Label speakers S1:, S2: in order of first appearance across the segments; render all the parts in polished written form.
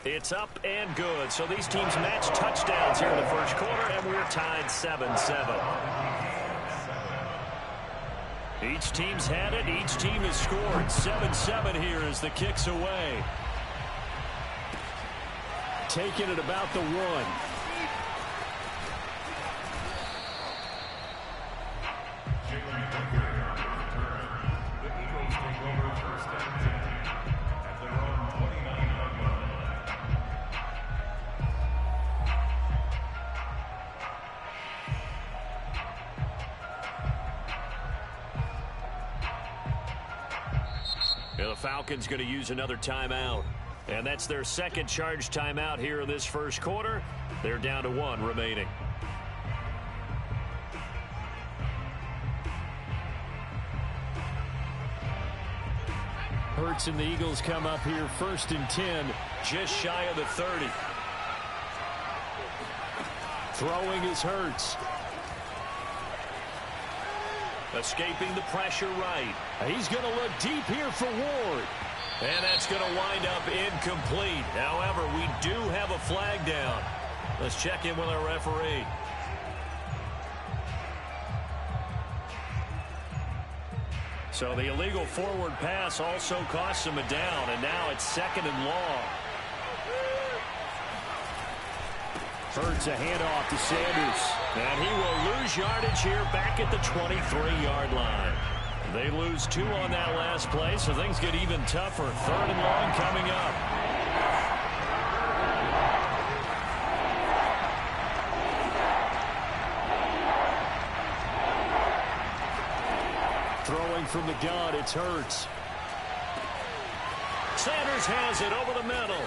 S1: It's up and good. So these teams match touchdowns here in the first quarter, and we're tied 7-7. Each team's had it. Each team has scored. 7-7 here as the kick's away. Taking it about the 1. The Falcons going to use another timeout. And that's their second charge timeout here in this first quarter. They're down to 1 remaining. Hurts and the Eagles come up here 1st and 10, just shy of the 30. Throwing is Hurts. Escaping the pressure right. He's going to look deep here for Ward. And that's going to wind up incomplete. However, we do have a flag down. Let's check in with our referee. So the illegal forward pass also costs him a down, and now it's 2nd and long. Hurts a handoff to Sanders. And he will lose yardage here back at the 23-yard line. They lose 2 on that last play, so things get even tougher. 3rd and long coming up. Throwing from the gun, it's Hurts. Sanders has it over the middle.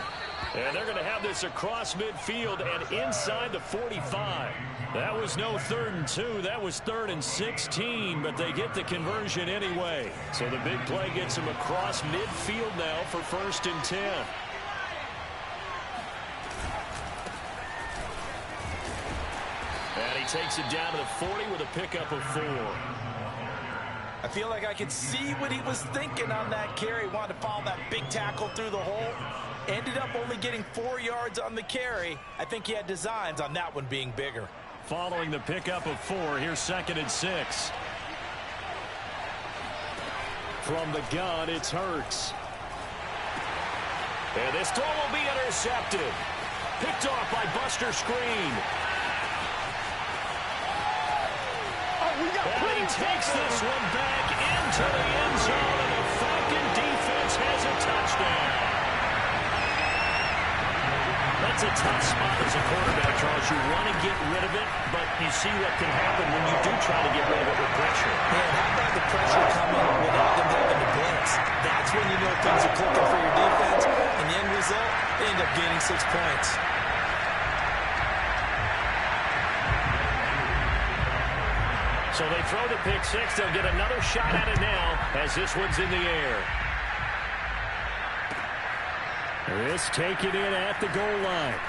S1: And they're going to have this across midfield and inside the 45. That was no 3rd and 2. That was 3rd and 16, but they get the conversion anyway. So the big play gets them across midfield now for 1st and 10. And he takes it down to the 40 with a pickup of 4.
S2: I feel like I could see what he was thinking on that carry. Wanted to follow that big tackle through the hole. Ended up only getting 4 yards on the carry. I think he had designs on that one being bigger.
S1: Following the pickup of 4, here's 2nd and 6. From the gun, it's Hurts. And this throw will be intercepted. Picked off by Buster Screen. And he takes this one back into the end zone, and the Falcon defense has a touchdown. That's a tough spot as a quarterback, Charles. You want to get rid of it, but you see what can happen when you do try to get rid of it with pressure.
S2: Man, how about the pressure coming without them having to blitz? That's when you know things are clicking for your defense, and the end result, they end up gaining 6 points.
S1: So they throw the pick 6. They'll get another shot at it now as this one's in the air. This taken in at the goal line.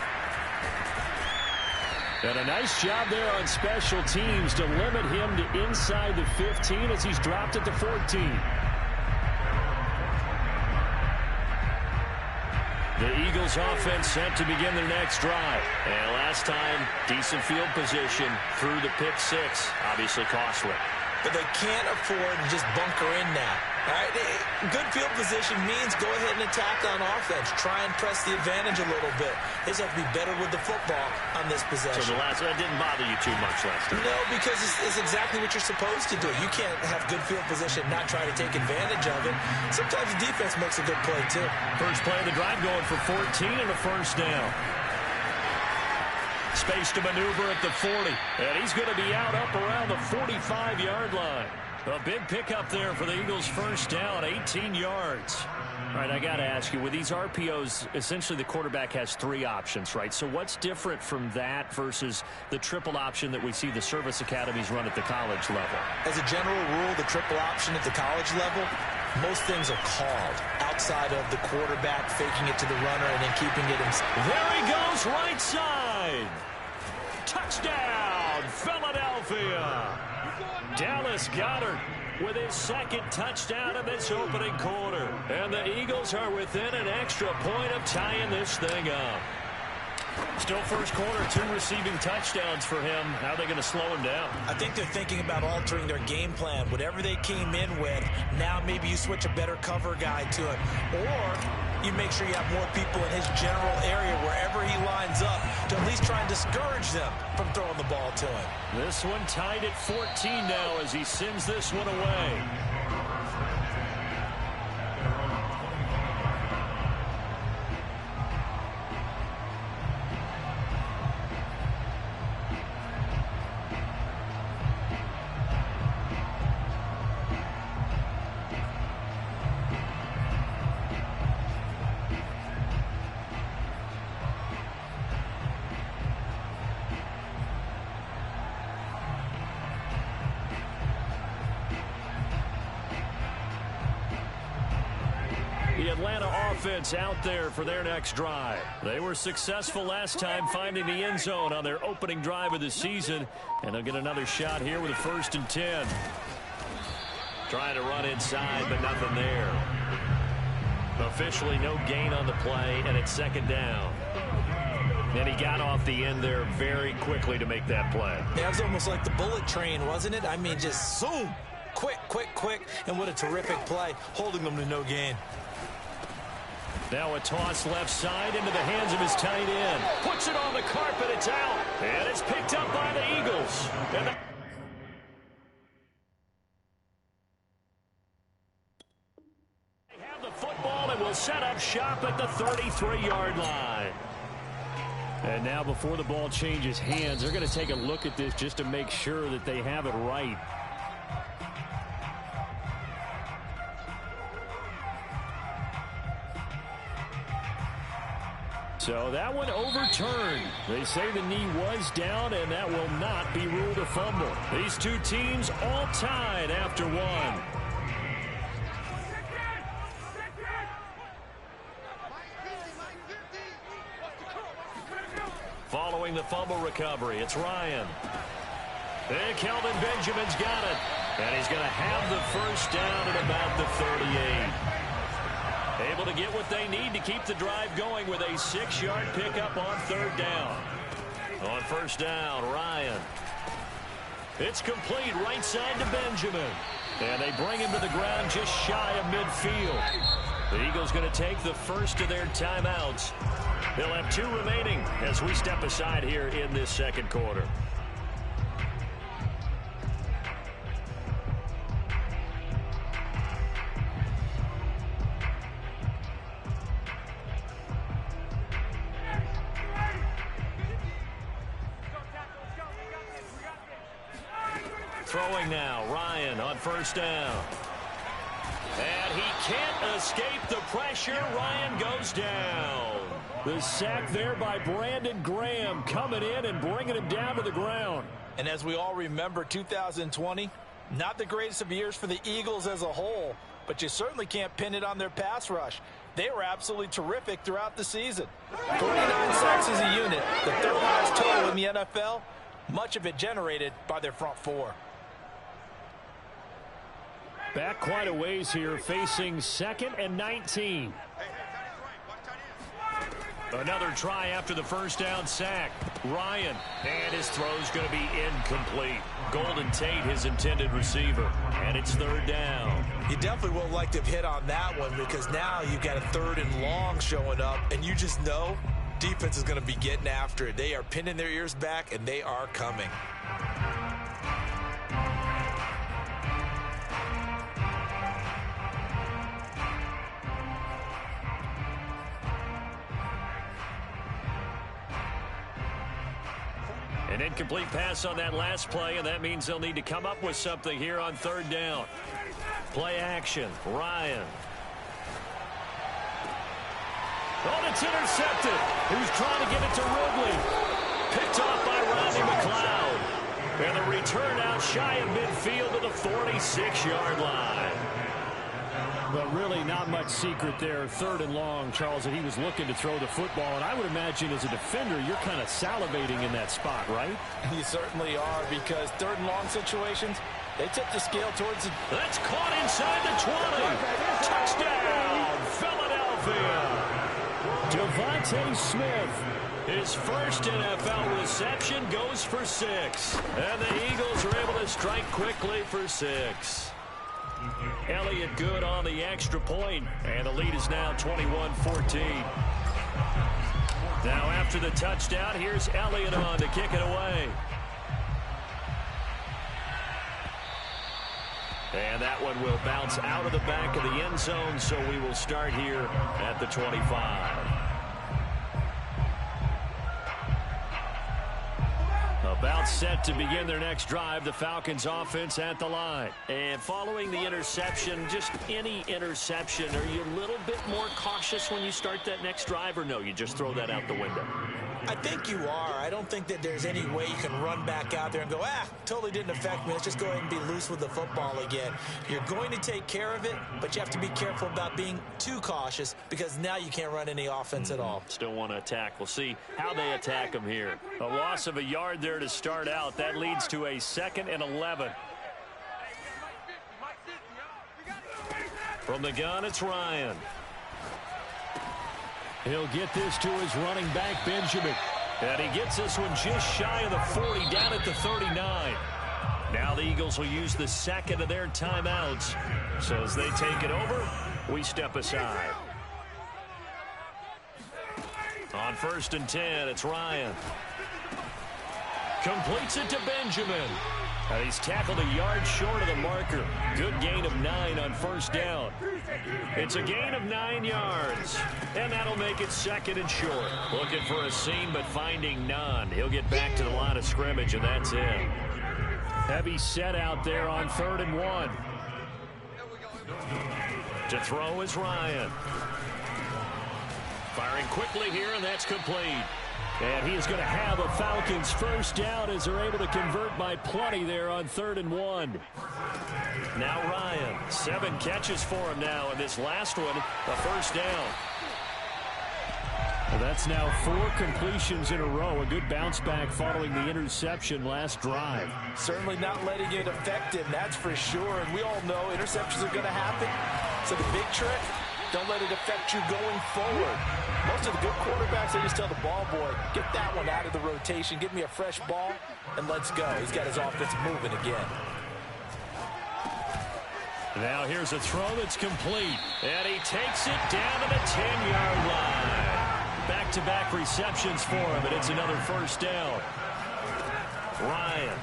S1: And a nice job there on special teams to limit him to inside the 15 as he's dropped at the 14. The Eagles offense set to begin their next drive. And last time, decent field position through the pick 6. Obviously costly.
S2: But they can't afford to just bunker in now. All right? Good field position means go ahead and attack on offense. Try and press the advantage a little bit. They just have to be better with the football on this possession.
S1: So that didn't bother you too much last time?
S2: No, because it's exactly what you're supposed to do. You can't have good field position, not try to take advantage of it. Sometimes the defense makes a good play, too.
S1: First play of the drive going for 14 and a first down. Space to maneuver at the 40. And he's going to be out up around the 45-yard line. A big pickup there for the Eagles' first down, 18 yards. All right, I got to ask you, with these RPOs, essentially the quarterback has 3 options, right? So what's different from that versus the triple option that we see the service academies run at the college level?
S2: As a general rule, the triple option at the college level, most things are called outside of the quarterback faking it to the runner and then keeping it inside.
S1: There he goes, right side. Touchdown, Philadelphia. Dallas Goedert with his second touchdown in this opening quarter. And the Eagles are within an extra point of tying this thing up. Still first quarter, 2 receiving touchdowns for him. How are they going to slow him down?
S2: I think they're thinking about altering their game plan. Whatever they came in with, now maybe you switch a better cover guy to it. Or you make sure you have more people in his general area wherever he lines up to at least try and discourage them from throwing the ball to him.
S1: This one tied at 14 now as he sends this one away. The Atlanta offense out there for their next drive. They were successful last time finding the end zone on their opening drive of the season, and they'll get another shot here with a 1st and 10. Trying to run inside, but nothing there. Officially no gain on the play, and it's 2nd down. And he got off the end there very quickly to make that play.
S2: That was almost like the bullet train, wasn't it? I mean, just zoom. Quick, quick, quick. And what a terrific play, holding them to no gain.
S1: Now a toss left side into the hands of his tight end. Puts it on the carpet. It's out. And it's picked up by the Eagles. And they have the football and will set up shop at the 33-yard line. And now before the ball changes hands, they're going to take a look at this just to make sure that they have it right. So that one overturned. They say the knee was down, and that will not be ruled a fumble. These two teams all tied after one. Following the fumble recovery, it's Ryan. And Kelvin Benjamin's got it. And he's going to have the 1st down at about the 38. Able to get what they need to keep the drive going with a 6-yard pickup on 3rd down. On 1st down, Ryan. It's complete right side to Benjamin. And they bring him to the ground just shy of midfield. The Eagles going to take the first of their timeouts. They'll have 2 remaining as we step aside here in this 2nd quarter. Throwing now, Ryan on 1st down. And he can't escape the pressure. Ryan goes down. The sack there by Brandon Graham coming in and bringing him down to the ground.
S2: And as we all remember, 2020, not the greatest of years for the Eagles as a whole, but you certainly can't pin it on their pass rush. They were absolutely terrific throughout the season. 49 sacks as a unit, the 3rd highest total in the NFL, much of it generated by their front 4.
S1: Back quite a ways here, facing 2nd and 19. Another try after the 1st down sack. Ryan, and his throw's going to be incomplete. Golden Tate, his intended receiver, and it's 3rd down.
S2: You definitely would like to have hit on that one because now you've got a 3rd and long showing up, and you just know defense is going to be getting after it. They are pinning their ears back, and they are coming.
S1: An incomplete pass on that last play, and that means they'll need to come up with something here on 3rd down. Play action, Ryan. Oh, it's intercepted. Who's trying to get it to Ridley? Picked off by Rodney McLeod. And the return out shy of midfield to the 46-yard line. But really not much secret there. 3rd and long, Charles, that he was looking to throw the football. And I would imagine as a defender, you're kind of salivating in that spot, right?
S2: You certainly are, because 3rd and long situations, They tipped the scale towards the...
S1: That's caught inside the 20. Touchdown, Philadelphia. Devontae Smith. His first NFL reception goes for 6. And the Eagles are able to strike quickly for 6. Elliott good on the extra point, and the lead is now 21-14. Now after the touchdown, here's Elliott on to kick it away. And that one will bounce out of the back of the end zone, so we will start here at the 25. About set to begin their next drive, the Falcons offense at the line. And following the interception, just any interception, are you a little bit more cautious when you start that next drive, or no, you just throw that out the window?
S2: I think you are. I don't think that there's any way you can run back out there and go, totally didn't affect me. Let's just go ahead and be loose with the football again. You're going to take care of it, but you have to be careful about being too cautious because now you can't run any offense at all.
S1: Still want to attack. We'll see how they attack them here. A loss of a yard there to start out. That leads to a 2nd and 11. From the gun, it's Ryan. He'll get this to his running back, Benjamin. And he gets this one just shy of the 40, down at the 39. Now the Eagles will use the second of their timeouts. So as they take it over, we step aside. On 1st and 10, it's Ryan. Completes it to Benjamin. And he's tackled a yard short of the marker. Good gain of 9 on 1st down. It's a gain of 9 yards. And that'll make it 2nd and short. Looking for a seam, but finding none. He'll get back to the line of scrimmage, and that's it. Heavy set out there on 3rd and 1. To throw is Ryan. Firing quickly here, and that's complete. And he is going to have a Falcons first down as they're able to convert by plenty there on 3rd and 1. Now Ryan, 7 catches for him now, and this last one, a first down. Well, that's now 4 completions in a row. A good bounce back following the interception last drive.
S2: Certainly not letting it affect him, that's for sure. And we all know interceptions are going to happen. So the big trick, don't let it affect you going forward. Most of the good quarterbacks, they just tell the ball boy, get that one out of the rotation, give me a fresh ball, and let's go. He's got his offense moving again.
S1: Now here's a throw that's complete. And he takes it down to the 10-yard line. Back-to-back receptions for him, and it's another first down. Ryan.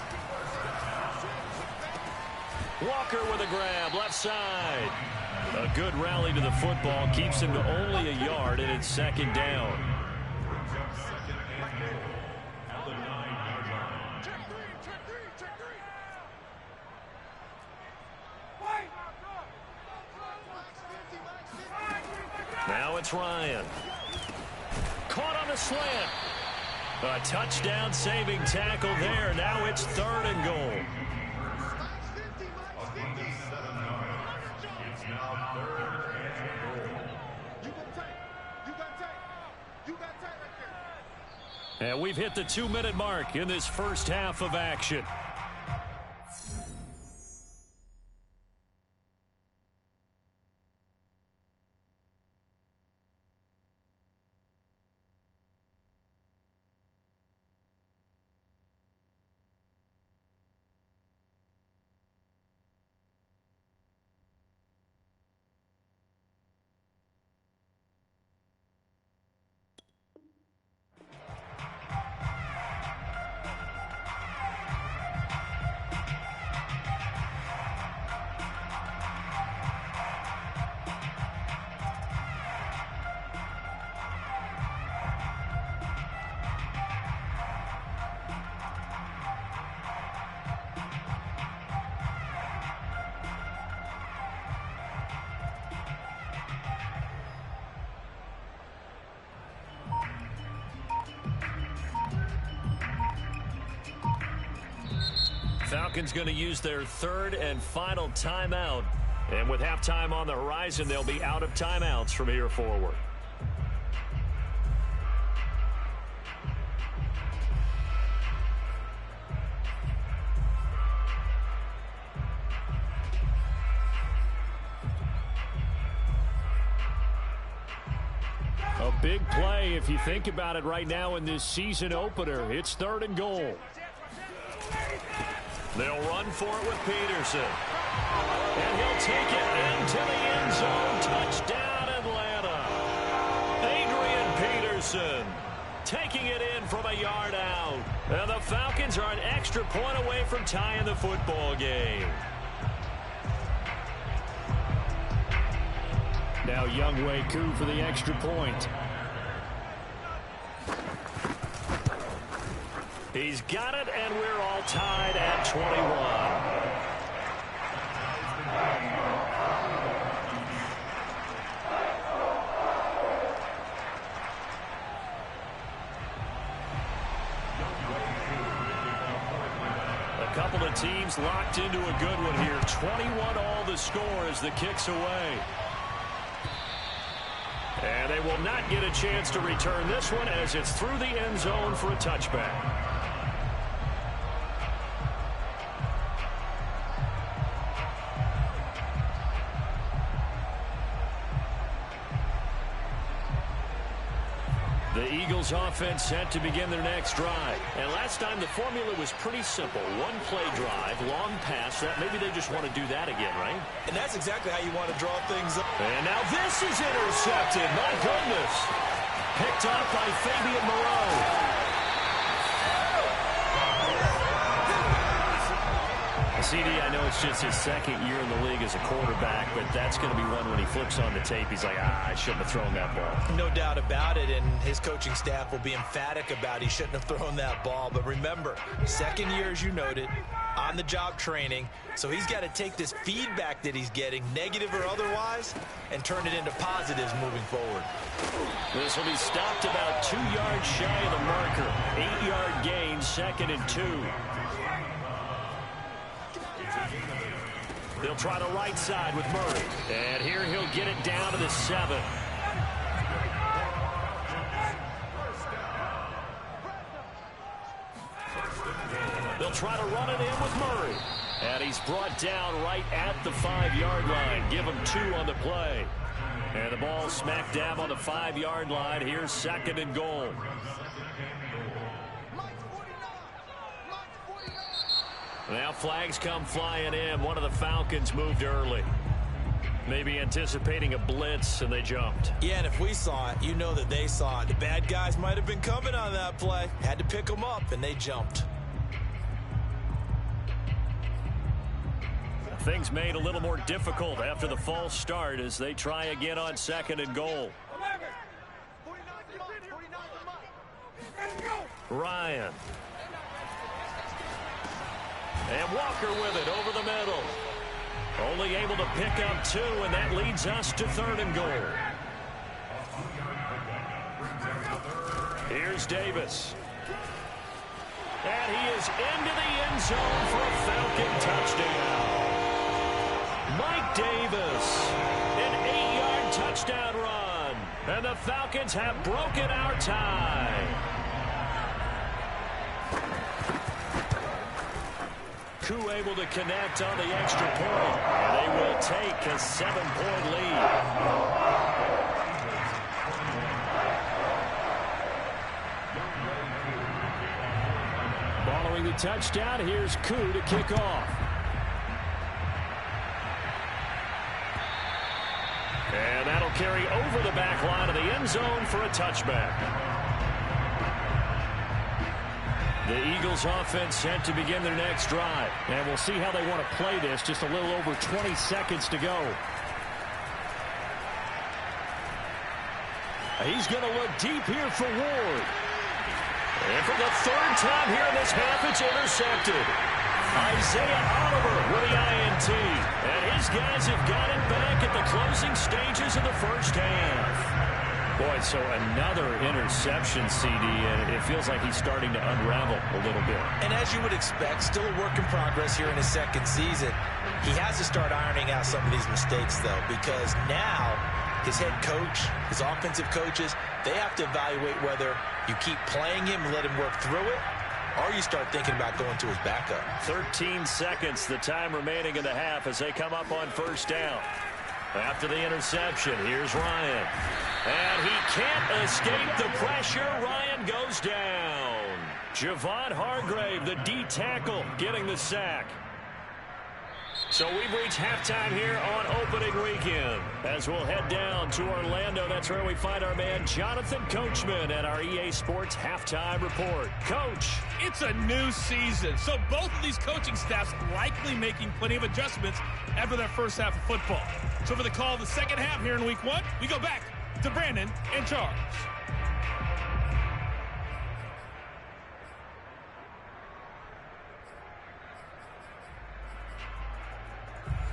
S1: Walker with a grab, left side. A good rally to the football keeps him to only a yard, and it's 2nd down. Now it's Ryan. Caught on the slant. A touchdown saving tackle there. Now it's 3rd and goal. And we've hit the 2-minute mark in this first half of action. Falcons going to use their 3rd and final timeout. And with halftime on the horizon, they'll be out of timeouts from here forward. A big play if you think about it right now in this season opener. It's 3rd and goal. They'll run for it with Peterson. And he'll take it into the end zone. Touchdown, Atlanta. Adrian Peterson taking it in from a yard out. And the Falcons are an extra point away from tying the football game. Now Younghoe Koo for the extra point. He's got it, and we're all tied at 21. A couple of teams locked into a good one here. 21 all the score as the kick's away. And they will not get a chance to return this one as it's through the end zone for a touchback. The Eagles offense set to begin their next drive. And last time the formula was pretty simple. One play drive, long pass. That maybe they just want to do that again, right?
S2: And that's exactly how you want to draw things up.
S1: And now this is intercepted. My goodness. Picked up by Fabian Moreau. CD, I know it's just his 2nd year in the league as a quarterback, but that's going to be one when he flips on the tape. He's like, I shouldn't have thrown that ball.
S2: No doubt about it, and his coaching staff will be emphatic about he shouldn't have thrown that ball. But remember, 2nd year, as you noted, on-the-job training, so he's got to take this feedback that he's getting, negative or otherwise, and turn it into positives moving forward.
S1: This will be stopped about 2 yards shy of the marker. 8-yard gain, 2nd and 2. They'll try the right side with Murray. And here he'll get it down to the 7. They'll try to run it in with Murray. And he's brought down right at the 5-yard line. Give him 2 on the play. And the ball smack dab on the 5-yard line. Here's 2nd and goal. Now flags come flying in. One of the Falcons moved early. Maybe anticipating a blitz, and they jumped.
S2: Yeah, and if we saw it, you know that they saw it. The bad guys might have been coming on that play. Had to pick them up, and they jumped.
S1: Things made a little more difficult after the false start as they try again on 2nd and goal. Ryan. And Walker with it over the middle. Only able to pick up 2, and that leads us to 3rd and goal. Here's Davis. And he is into the end zone for a Falcon touchdown. Mike Davis, an 8-yard touchdown run. And the Falcons have broken our tie. Koo able to connect on the extra point. And they will take a 7-point lead. Following the touchdown, here's Koo to kick off. And that'll carry over the back line of the end zone for a touchback. The Eagles offense set to begin their next drive. And we'll see how they want to play this. Just a little over 20 seconds to go. He's going to look deep here for Ward. And for the 3rd time here in this half, it's intercepted. Isaiah Oliver with the INT. And his guys have got it back at the closing stages of the first half. Boy, so another interception, CD, and it feels like he's starting to unravel a little bit. And as you would expect, still a work in progress here in his 2nd season. He has to start ironing out some of these mistakes, though, because now his head coach, his offensive coaches, they have to evaluate whether you keep playing him and let him work through it, or you start thinking about going to his backup. 13 seconds, the time remaining in the half as they come up on 1st down. After the interception, here's Ryan. And he can't escape the pressure. Ryan goes down. Javon Hargrave, the D tackle, getting the sack. So we've reached halftime here on opening weekend. As we'll head down to Orlando, that's where we find our man Jonathan Coachman at our EA Sports Halftime Report. Coach.
S3: It's a new season, so both of these coaching staffs likely making plenty of adjustments after that first half of football. So for the call of the second half here in week 1, we go back to Brandon in charge.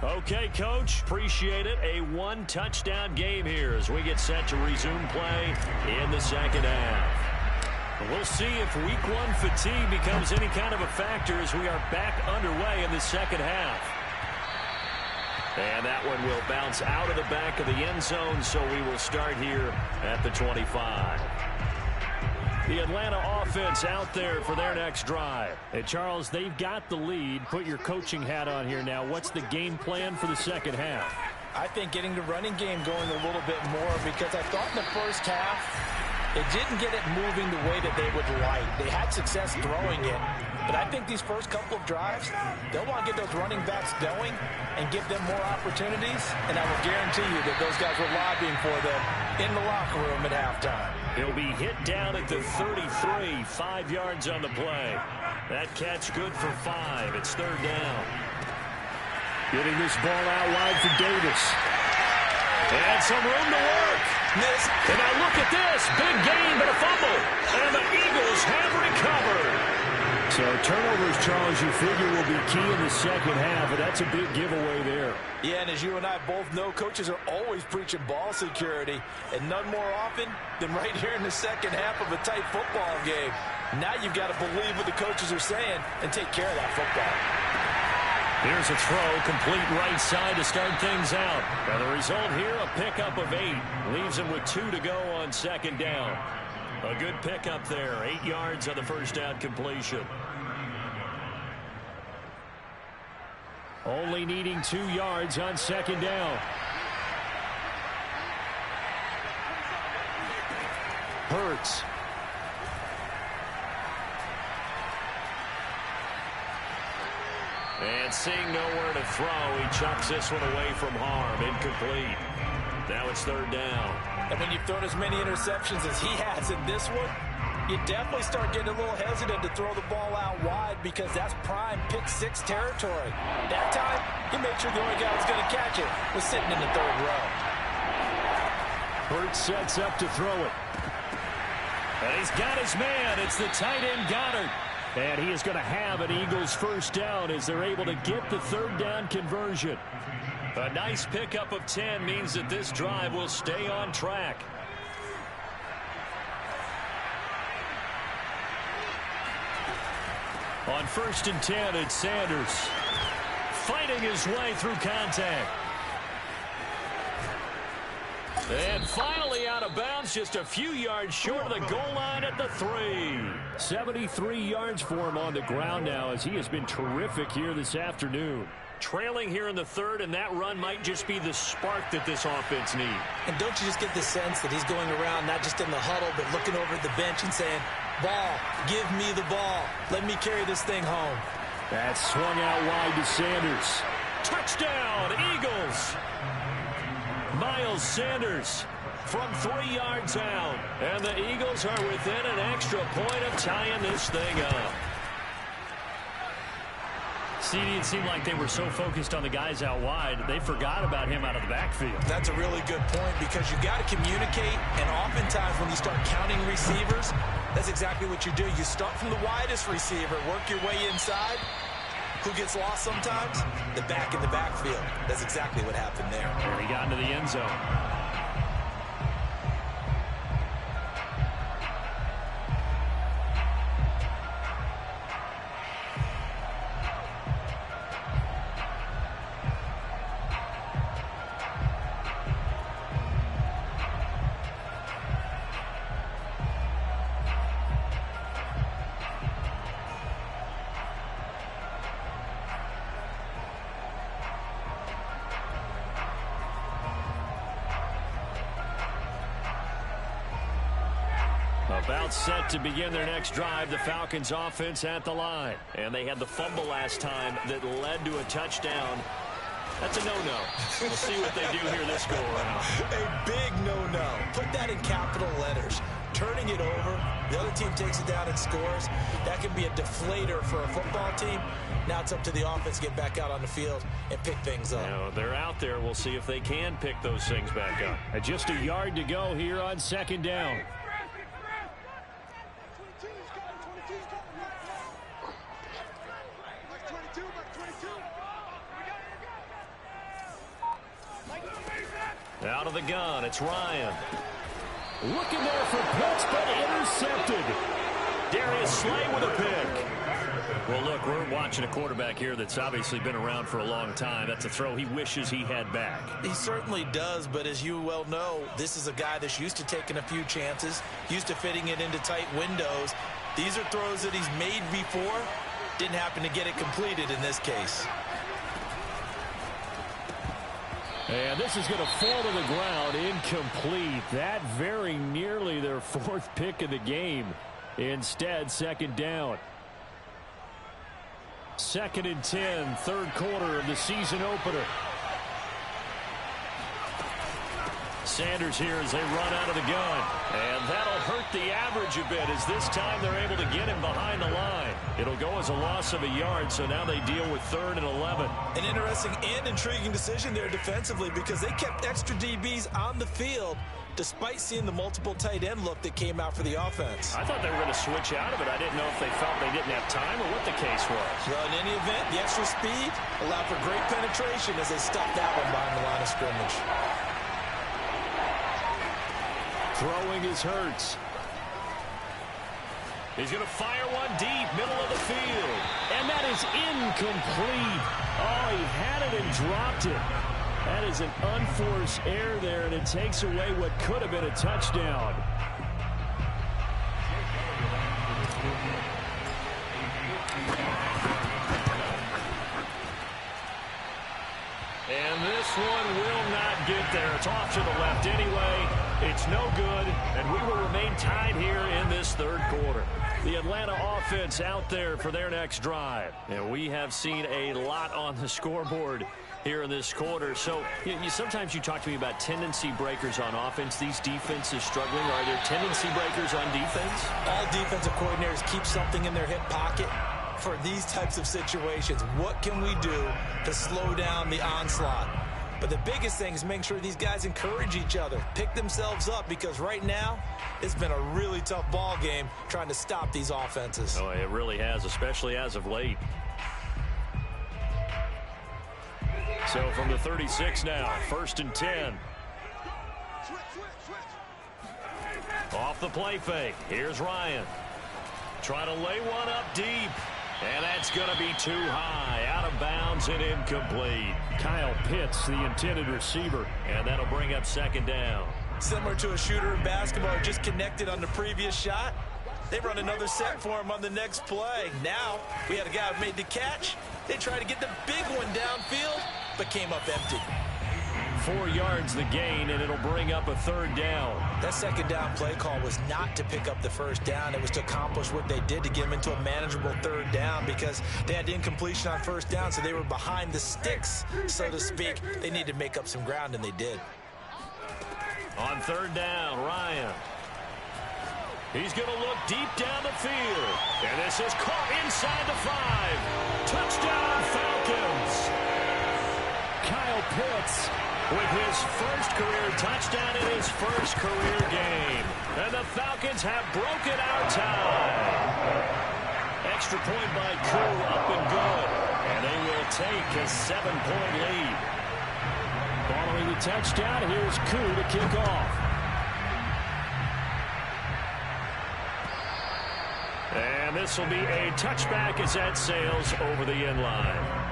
S1: Okay, Coach, appreciate it. A one-touchdown game here as we get set to resume play in the second half. We'll see if week 1 fatigue becomes any kind of a factor as we are back underway in the second half. And that one will bounce out of the back of the end zone, so we will start here at the 25. The Atlanta offense out there for their next drive.
S4: Hey, Charles, they've got the lead. Put your coaching hat on here now. What's the game plan for the second half?
S2: I think getting the running game going a little bit more, because I thought in the first half it didn't get it moving the way that they would like. They had success throwing it, but I think these first couple of drives, they'll want to get those running backs going and give them more opportunities, and I will guarantee you that those guys were lobbying for them in the locker room at halftime.
S1: He'll be hit down at the 33, 5 yards on the play. That catch good for 5. It's third down.
S4: Getting this ball out wide for Davis.
S1: And some room to work. And now look at this. Big gain, but a fumble. And the Eagles have recovered.
S4: So turnovers, Charles, you figure will be key in the second half, but that's a big giveaway there.
S2: Yeah, and as you and I both know, coaches are always preaching ball security, and none more often than right here in the second half of a tight football game. Now you've got to believe what the coaches are saying and take care of that football.
S1: Here's a throw, complete right side to start things out. And the result here, a pickup of 8. Leaves him with 2 to go on second down. A good pickup there, 8 yards on the first down completion.
S4: Only needing 2 yards on second down. Hurts.
S1: And seeing nowhere to throw, he chucks this one away from harm. Incomplete. Now it's third down.
S2: And when you've thrown as many interceptions as he has in this one, you definitely start getting a little hesitant to throw the ball out wide, because that's prime pick-6 territory. That time, he made sure the only guy who was going to catch it was sitting in the third row.
S4: Hurts sets up to throw it.
S1: And he's got his man. It's the tight end Goddard.
S4: And he is going to have an Eagles first down as they're able to get the third down conversion.
S1: A nice pickup of 10 means that this drive will stay on track. On 1st and 10, it's Sanders fighting his way through contact. And finally out of bounds, just a few yards short of the goal line at the 3.
S4: 73 yards for him on the ground now, as he has been terrific here this afternoon.
S1: Trailing here in the third, and that run might just be the spark that this offense needs.
S5: And don't you just get the sense that he's going around not just in the huddle, but looking over at the bench and saying, ball, give me the ball. Let me carry this thing home.
S4: That swung out wide to Sanders.
S1: Touchdown, Eagles. Miles Sanders from 3 yards out. And the Eagles are within an extra point of tying this thing up.
S4: CD, it seemed like they were so focused on the guys out wide, they forgot about him out of the backfield.
S5: That's a really good point, because you got to communicate, and oftentimes when you start counting receivers, that's exactly what you do. You start from the widest receiver, work your way inside. Who gets lost sometimes? The back in the backfield. That's exactly what happened there.
S4: And he got into the end zone.
S1: About set to begin their next drive, the Falcons offense at the line. And they had the fumble last time that led to a touchdown. That's a no-no. We'll see what they do here this go-around.
S5: A big no-no. Put that in capital letters. Turning it over, the other team takes it down and scores. That can be a deflator for a football team. Now it's up to the offense to get back out on the field and pick things up.
S1: You know, they're out there. We'll see if they can pick those things back up.
S4: And just a yard to go here on second down.
S1: Out of the gun, it's Ryan. Looking there for Pitts, but intercepted. Darius Slay with a pick. Well, look, we're watching a quarterback here that's obviously been around for a long time. That's a throw he wishes he had back.
S5: He certainly does, but as you well know, this is a guy that's used to taking a few chances, used to fitting it into tight windows. These are throws that he's made before. Didn't happen to get it completed in this case.
S4: And this is going to fall to the ground, incomplete. That very nearly their fourth pick of the game. Instead, second down. 2nd and 10, third quarter of the season opener. Sanders here as they run out of the gun. And that'll hurt the average a bit as this time they're able to get him behind the line. It'll go as a loss of a yard, so now they deal with 3rd and 11.
S5: An interesting and intriguing decision there defensively because they kept extra DBs on the field despite seeing the multiple tight end look that came out for the offense.
S1: I thought they were going to switch out of it. I didn't know if they felt they didn't have time or what the case was.
S5: Well, in any event, the extra speed allowed for great penetration as they stopped that one behind the line of scrimmage.
S4: Throwing is Hurts.
S1: He's going to fire one deep, middle of the field.
S4: And that is incomplete. Oh, he had it and dropped it. That is an unforced error there, and it takes away what could have been a touchdown.
S1: And this one will not get there. It's off to the left anyway. It's no good, and we will remain tied here in this third quarter. The Atlanta offense out there for their next drive. And we have seen a lot on the scoreboard here in this quarter. So sometimes you talk to me about tendency breakers on offense. These defenses struggling. Are there tendency breakers on defense?
S5: All defensive coordinators keep something in their hip pocket for these types of situations. What can we do to slow down the onslaught? But the biggest thing is making sure these guys encourage each other, pick themselves up, because right now it's been a really tough ball game trying to stop these offenses.
S1: Oh, it really has, especially as of late. So from the 36 now, 1st and 10. Off the play fake. Here's Ryan. Trying to lay one up deep. And that's going to be too high. Out of bounds and incomplete.
S4: Kyle Pitts, the intended receiver.
S1: And that'll bring up 2nd down.
S5: Similar to a shooter in basketball, just connected on the previous shot. They run another set for him on the next play. Now, we had a guy who made the catch. They tried to get the big one downfield, but came up empty.
S1: 4 yards the gain, and it'll bring up a 3rd down.
S5: That 2nd down play call was not to pick up the 1st down. It was to accomplish what they did to get them into a manageable 3rd down because they had incompletion on 1st down, so they were behind the sticks, so to speak. They needed to make up some ground, and they did.
S1: On 3rd down, Ryan. He's going to look deep down the field. And this is caught inside the 5. Touchdown, Falcons.
S4: Kyle Pitts
S1: with his first career touchdown in his first career game. And the Falcons have broken our tie. Extra point by Koo, up and good. And they will take a 7-point lead.
S4: Following the touchdown, here's Koo to kick off.
S1: And this will be a touchback as that sails over the end line.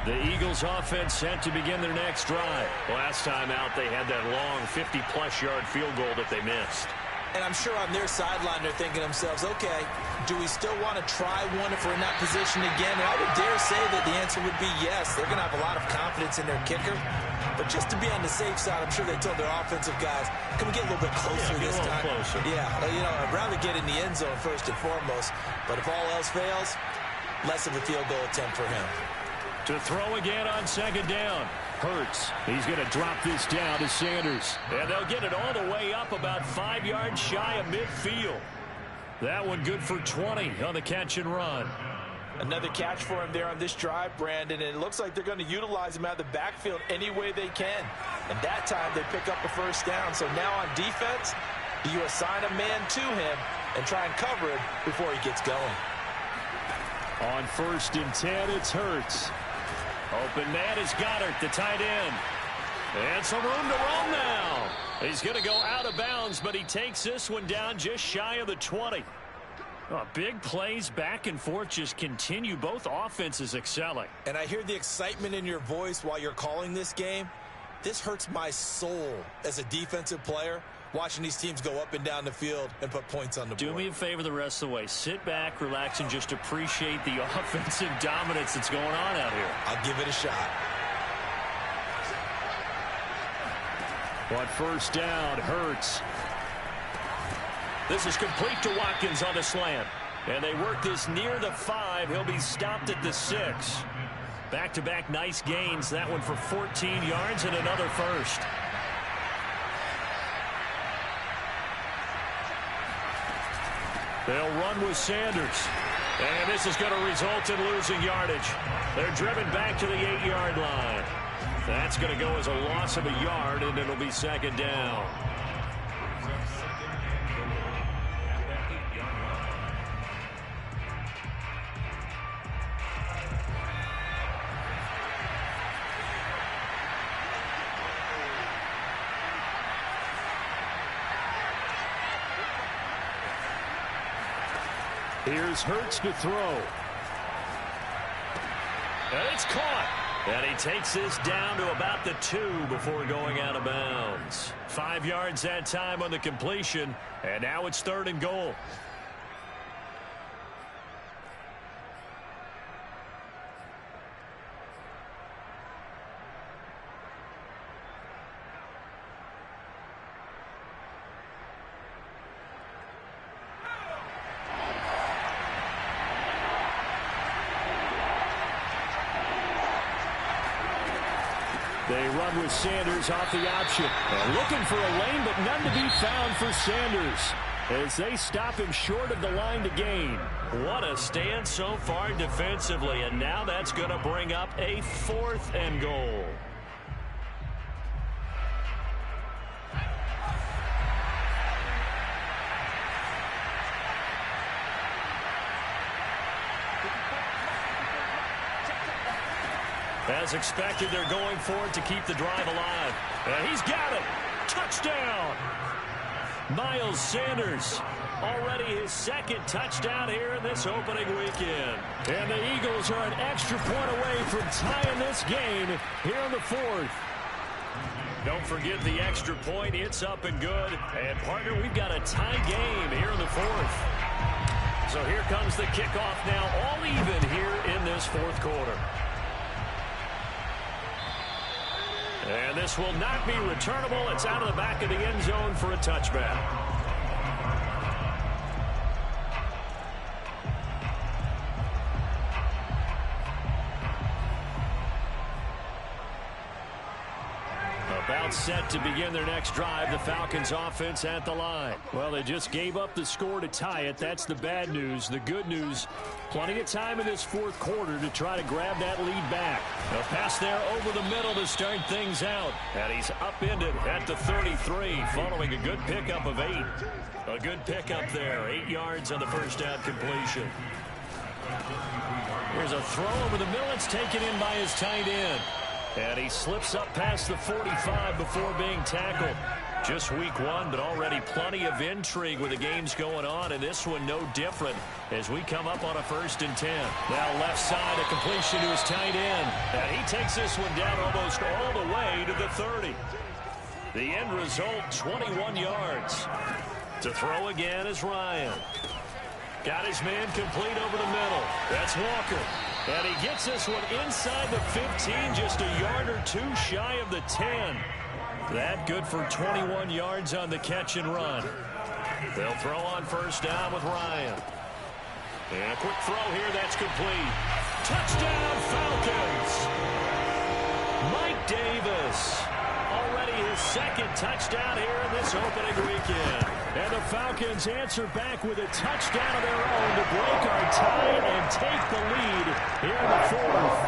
S1: The Eagles offense set to begin their next drive.
S4: Last time out, they had that long 50-plus yard field goal that they missed.
S5: And I'm sure on their sideline, they're thinking to themselves, okay, do we still want to try one if we're in that position again? And I would dare say that the answer would be yes. They're going to have a lot of confidence in their kicker. But just to be on the safe side, I'm sure they told their offensive guys, can we get a little bit closer this time?
S4: Closer.
S5: Yeah, you know, I'd rather get in the end zone first and foremost. But if all else fails, less of a field goal attempt for him.
S1: To throw again on second down. Hurts. He's going to drop this down to Sanders. And they'll get it all the way up about 5 yards shy of midfield. That one good for 20 on the catch and run.
S2: Another catch for him there on this drive, Brandon, and it looks like they're going to utilize him out of the backfield any way they can. And that time they pick up a first down. So now on defense, do you assign a man to him and try and cover it before he gets going?
S1: On 1st and 10, it's Hurts. Open man is Goddard, the tight end. And some room to roam now. He's going to go out of bounds, but he takes this one down just shy of the 20. Oh, big plays back and forth just continue. Both offenses excelling.
S5: And I hear the excitement in your voice while you're calling this game. This hurts my soul as a defensive player, watching these teams go up and down the field and put points on the board.
S1: Do me a favor the rest of the way. Sit back, relax, and just appreciate the offensive dominance that's going on out here.
S5: I'll give it a shot.
S1: On 1st down, Hurts. This is complete to Watkins on the slant. And they work this near the 5. He'll be stopped at the 6. Back-to-back nice gains. That one for 14 yards and another first. They'll run with Sanders. And this is going to result in losing yardage. They're driven back to the 8-yard line. That's going to go as a loss of a yard, and it'll be 2nd down. Here's Hurts to throw. And it's caught. And he takes this down to about the 2 before going out of bounds. 5 yards that time on the completion. And now it's 3rd and goal. They run with Sanders off the option. And looking for a lane, but none to be found for Sanders as they stop him short of the line to gain. What a stand so far defensively, and now that's going to bring up a 4th and goal. As expected, they're going for it to keep the drive alive. And he's got it. Touchdown. Miles Sanders, already his 2nd touchdown here in this opening weekend. And the Eagles are an extra point away from tying this game here in the 4th. Don't forget the extra point. It's up and good. And, partner, we've got a tie game here in the 4th. So here comes the kickoff now, all even here in this 4th quarter. And this will not be returnable. It's out of the back of the end zone for a touchback. About set to begin their next drive. The Falcons offense at the line. Well, they just gave up the score to tie it. That's the bad news. The good news, plenty of time in this 4th quarter to try to grab that lead back. A pass there over the middle to start things out. And he's upended at the 33 following a good pickup of 8. A good pickup there. 8 yards on the first down completion. Here's a throw over the middle. It's taken in by his tight end. And he slips up past the 45 before being tackled. Just week one, but already plenty of intrigue with the games going on, and this one no different as we come up on a 1st and 10. Now left side, a completion to his tight end. And he takes this one down almost all the way to the 30. The end result, 21 yards. To throw again is Ryan. Got his man complete over the middle. That's Walker. And he gets this one inside the 15, just a yard or two shy of the 10. That good for 21 yards on the catch and run. They'll throw on 1st down with Ryan. And a quick throw here, that's complete. Touchdown, Falcons! Mike Davis. Already his 2nd touchdown here in this opening weekend. And the Falcons answer back with a touchdown of their own to break our tie and take the lead here in the 4th.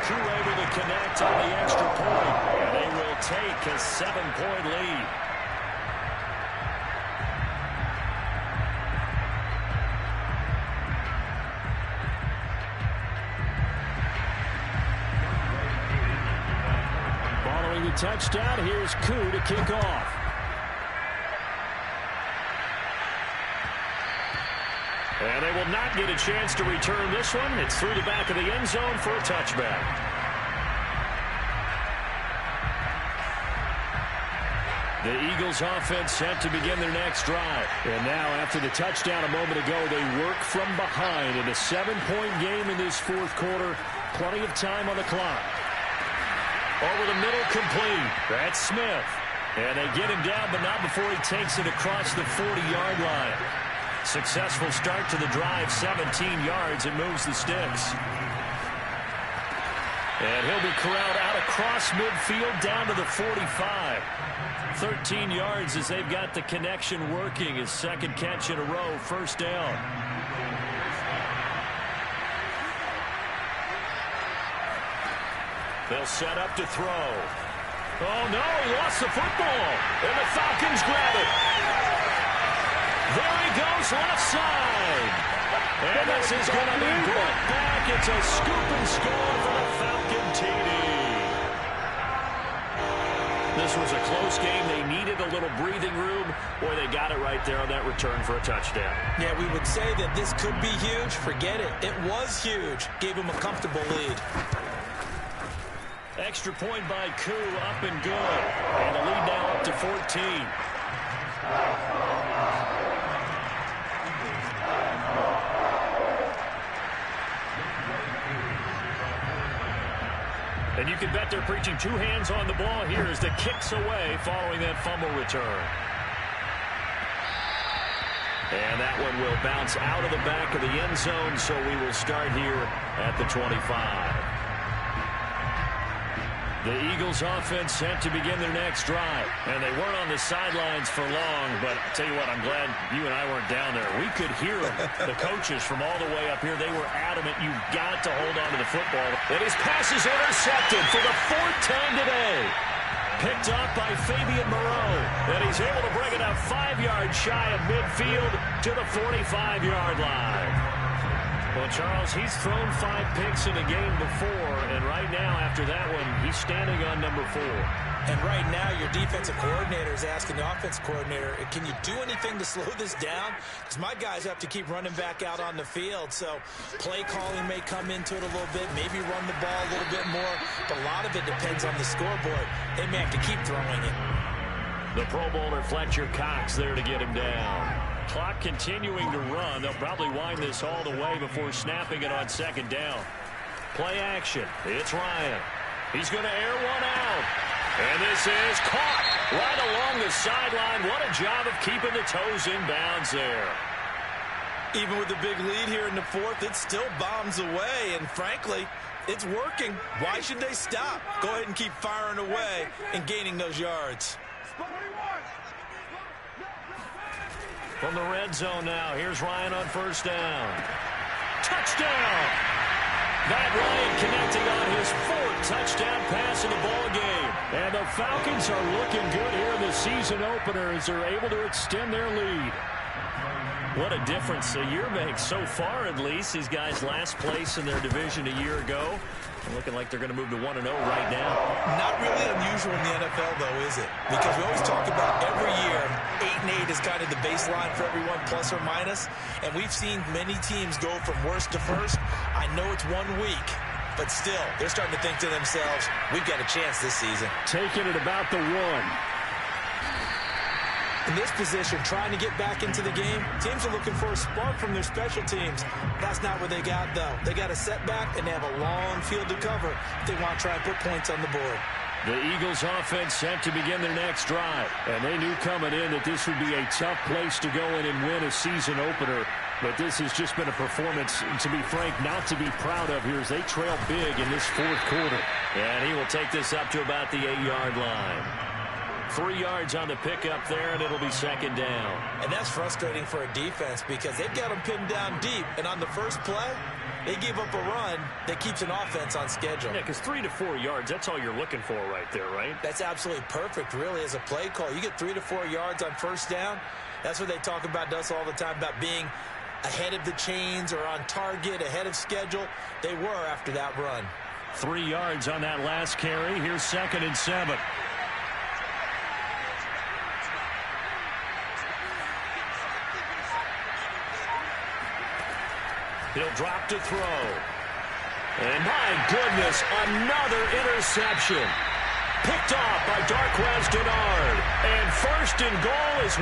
S1: Crew able to connect on the extra point, and they will take a 7-point lead. Following the touchdown, here's Koo to kick off. And they will not get a chance to return this one. It's through the back of the end zone for a touchback. The Eagles offense set to begin their next drive. And now after the touchdown a moment ago, they work from behind in a 7-point game in this 4th quarter. Plenty of time on the clock. Over the middle, complete. That's Smith. And they get him down, but not before he takes it across the 40-yard line. Successful start to the drive, 17 yards, and moves the sticks. And he'll be corralled out across midfield down to the 45. 13 yards as they've got the connection working. His 2nd catch in a row, 1st down. They'll set up to throw. Oh, no, he lost the football. And the Falcons grab it. There he goes, left side. And this is going to be brought back. It's a scoop and score for the Falcon TD. This was a close game. They needed a little breathing room. Boy, they got it right there on that return for a touchdown.
S5: Yeah, we would say that this could be huge. Forget it. It was huge. Gave him a comfortable lead.
S1: Extra point by Koo, up and good. And the lead now up to 14. And you can bet they're preaching 2 hands on the ball here as the kick's away following that fumble return. And that one will bounce out of the back of the end zone, so we will start here at the 25. The Eagles offense set to begin their next drive. And they weren't on the sidelines for long, but I'll tell you what, I'm glad you and I weren't down there. We could hear them, the coaches from all the way up here. They were adamant, you've got to hold on to the football. And his pass is intercepted for the 4th time today. Picked up by Fabian Moreau. And he's able to bring it up 5 yards shy of midfield to the 45-yard line. Well, Charles, he's thrown 5 picks in a game before, and right now, after that one, he's standing on number 4.
S5: And right now, your defensive coordinator is asking the offensive coordinator, can you do anything to slow this down? Because my guys have to keep running back out on the field, so play calling may come into it a little bit, maybe run the ball a little bit more, but a lot of it depends on the scoreboard. They may have to keep throwing it.
S1: The Pro Bowler Fletcher Cox there to get him down. Clock continuing to run. They'll probably wind this all the way before snapping it on 2nd down. Play action. It's Ryan. He's going to air one out. And this is caught right along the sideline. What a job of keeping the toes in bounds there.
S5: Even with the big lead here in the 4th, it still bombs away. And frankly, it's working. Why should they stop? Go ahead and keep firing away and gaining those yards.
S1: From the red zone now, here's Ryan on 1st down. Touchdown! Matt Ryan connecting on his 4th touchdown pass in the ball game. And the Falcons are looking good here in the season opener as they're able to extend their lead. What a difference a year makes so far, at least. These guys last place in their division a year ago. Looking like they're going to move to 1-0 right now.
S5: Not really unusual in the NFL, though, is it? Because we always talk about every year, 8-8 is kind of the baseline for everyone, plus or minus. And we've seen many teams go from worst to first. I know it's 1 week, but still, they're starting to think to themselves, we've got a chance this season.
S1: Taking it about the 1.
S5: In this position, trying to get back into the game, teams are looking for a spark from their special teams. That's not what they got, though. They got a setback, and they have a long field to cover if they want to try and put points on the board.
S1: The Eagles offense set to begin their next drive. And they knew coming in that this would be a tough place to go in and win a season opener. But this has just been a performance, to be frank, not to be proud of here as they trail big in this fourth quarter. And he will take this up to about the 8-yard line. 3 yards on the pickup there, and it'll be second down.
S5: And that's frustrating for a defense because they've got them pinned down deep. And on the first play, they give up a run that keeps an offense on schedule.
S1: Yeah, because 3 to 4 yards, that's all you're looking for right there, right?
S5: That's absolutely perfect, really, as a play call. You get 3 to 4 yards on first down. That's what they talk about us all the time, about being ahead of the chains or on target, ahead of schedule. They were after that run.
S1: 3 yards on that last carry. Here's 2nd and 7. He'll drop to throw. And my goodness, another interception. Picked off by Darquez Dennard. And 1st and goal is